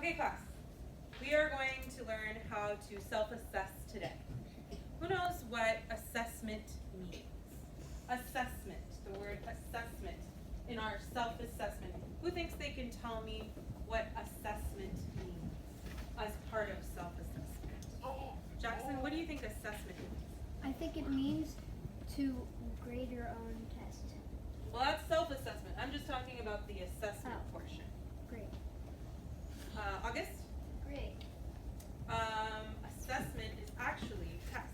Okay, class. We are going to learn how to self-assess today. Who knows what assessment means? Assessment, the word assessment in our self-assessment. Who thinks they can tell me what assessment means as part of self-assessment? Jackson, what do you think assessment means? I think it means to grade your own test. Well, that's self-assessment. I'm just talking about the assessment portion. Great. August? Great. Assessment is actually test.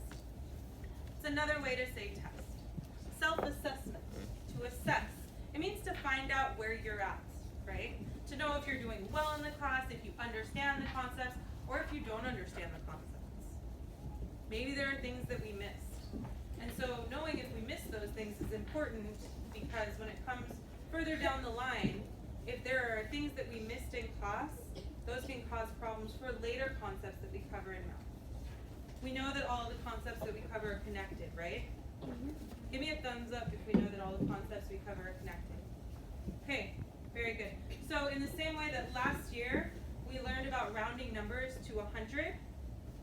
It's another way to say test. Self-assessment, to assess. It means to find out where you're at, right? To know if you're doing well in the class, if you understand the concepts, or if you don't understand the concepts. Maybe there are things that we missed. And so knowing if we missed those things is important because when it comes further down the line, if there are things that we missed in class, those can cause problems for later concepts that we cover in math. We know that all the concepts that we cover are connected, right? Give me a thumbs up if we know that all the concepts we cover are connected. Okay, very good. So in the same way that last year we learned about rounding numbers to 100,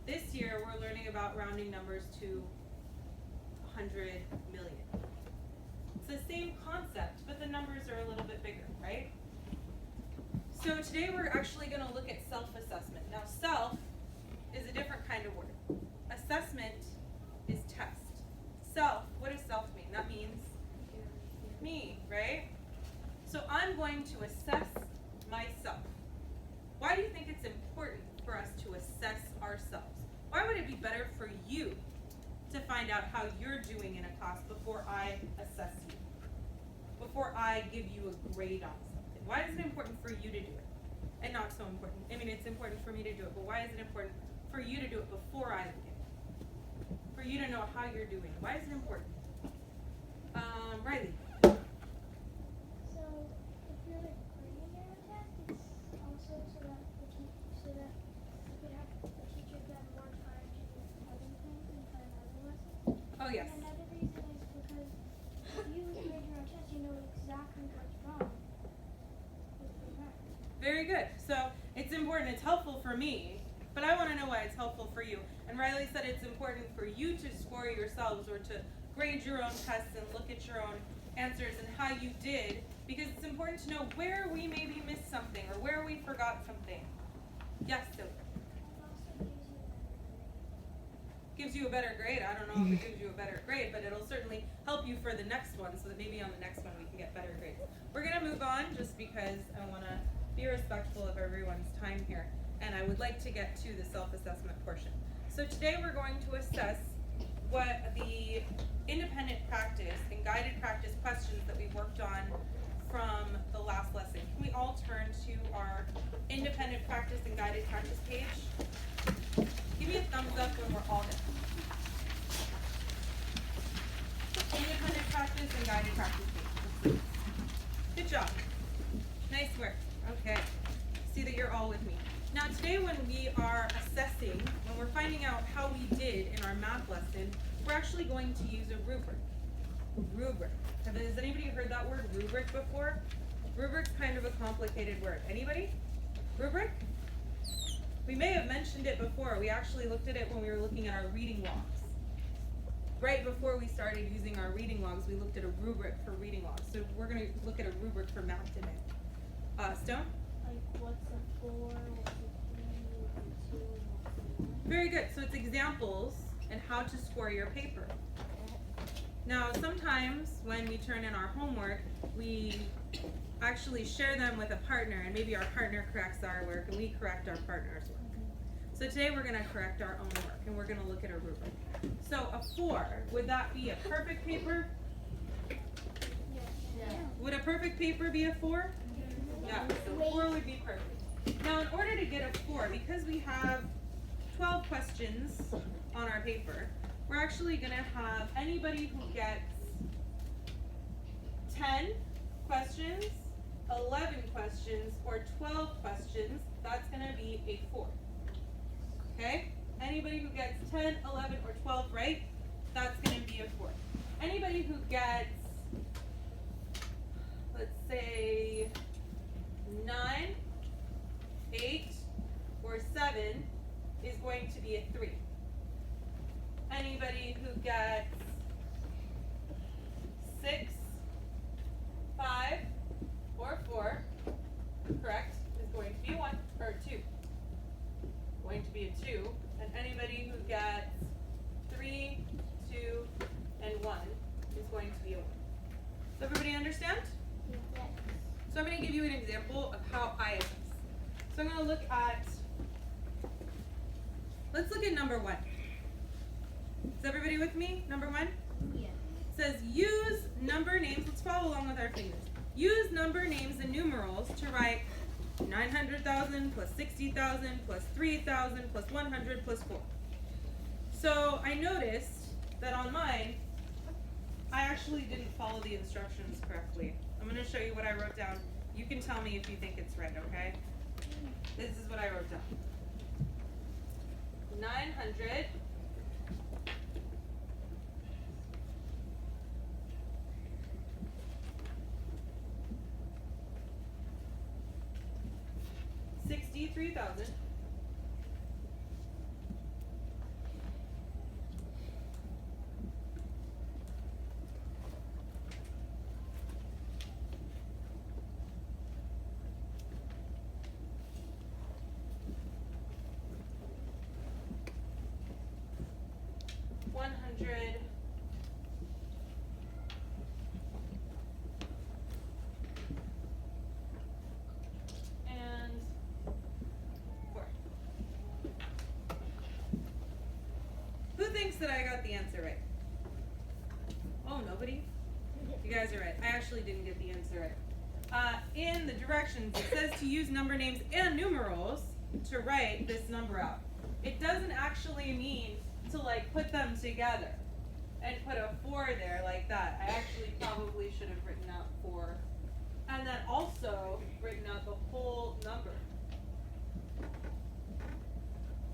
this year we're learning about rounding numbers to 100 million. It's the same concept, but the numbers are a little bit bigger, right? So today we're actually going to look at self-assessment. Now self is a different kind of word. Assessment is test. Self, what does self mean? That means me, right? So I'm going to assess myself. Why do you think it's important for us to assess ourselves? Why would it be better for you to find out how you're doing in a class before I assess you? Before I give you a grade on something? Why is it important for you to do it? And not so important. I mean, it's important for me to do it, but why is it important for you to do it before I do it? For you to know how you're doing. Why is it important? Riley. So if you're like grading your own test, it's also so that you could have the teacher get more time to do other things and plan other lessons. Oh yes. And another reason is because if you grade your own test, you know exactly what's wrong with the math. Very good. So it's important. It's helpful for me, but I want to know why it's helpful for you. And Riley said it's important for you to score yourselves or to grade your own tests and look at your own answers and how you did, because it's important to know where we maybe missed something or where we forgot something. Yes, Silver. It also gives you a better grade. Gives you a better grade. I don't know if it gives you a better grade, but it'll certainly help you for the next one so that maybe on the next one we can get better grades. We're going to move on just because I want to be respectful of everyone's time here, and I would like to get to the self-assessment portion. So today we're going to assess what the independent practice and guided practice questions that we worked on from the last lesson. Can we all turn to our independent practice and guided practice page? Give me a thumbs up when we're all done. Independent practice and guided practice page. Good job. Nice work. Okay. See that you're all with me. Now today when we are assessing, when we're finding out how we did in our math lesson, we're actually going to use a rubric. Rubric. Has anybody heard that word rubric before? Rubric's kind of a complicated word. Anybody? Rubric? We may have mentioned it before. We actually looked at it when we were looking at our reading logs. Right before we started using our reading logs, we looked at a rubric for reading logs. So we're going to look at a rubric for math today. Stone? Like what's a 4, what's a 3, what's a 2, what's a 1. Very good. So it's examples and how to score your paper. Now sometimes when we turn in our homework, we actually share them with a partner, and maybe our partner corrects our work and we correct our partner's work. So today we're going to correct our own work and we're going to look at a rubric. So a 4, would that be a perfect paper? Yeah. Would a perfect paper be a 4? Yeah, so 4 would be perfect. Now in order to get a 4, because we have 12 questions on our paper, we're actually going to have anybody who gets 10 questions, 11 questions, or 12 questions, that's going to be a 4. Okay? Anybody who gets 10, 11, or 12 right, that's going to be a 4. Anybody who gets, let's say, 9, 8, 7 is going to be a 3. Anybody who gets 6, 5, or 4, correct, is going to be a 1, or a 2. Going to be a 2. And anybody who gets 3, 2, and 1 is going to be a 1. Does everybody understand? Yes. So I'm going to give you an example of how I assess. So I'm going to look at, let's look at number 1. Is everybody with me? Number 1? Yeah. It says use number names, let's follow along with our fingers. Use number names and numerals to write 900,000 plus 60,000 plus 3,000 plus 100 plus 4. So I noticed that on mine, I actually didn't follow the instructions correctly. I'm going to show you what I wrote down. You can tell me if you think it's right, okay? This is what I wrote down. 900 63,000 100 and 4. Who thinks that I got the answer right? Oh, nobody? You guys are right. I actually didn't get the answer right. In the directions, it says to use number names and numerals to write this number out. It doesn't actually mean to like put them together and put a 4 there like that. I actually probably should have written out 4 and then also written out the whole number.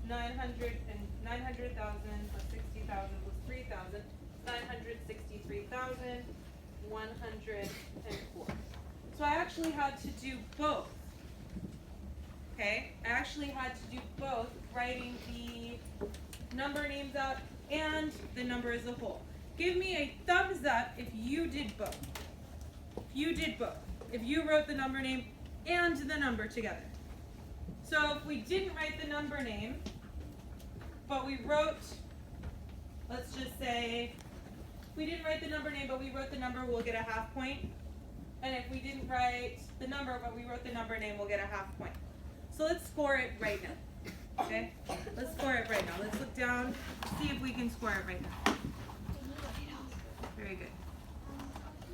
900,000 plus 60,000 plus 3,000, 963,000, 104. So I actually had to do both. Okay, I actually had to do both, writing the number names out and the number as a whole. Give me a thumbs up if you did both. If you did both. If you wrote the number name and the number together. So if we didn't write the number name, but we wrote, let's just say, we didn't write the number name, but we wrote the number, we'll get a half point. And if we didn't write the number, but we wrote the number name, we'll get a half point. So let's score it right now. Okay? Let's score it right now. Let's look down, see if we can score it right now. Very good.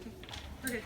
Okay. We're good.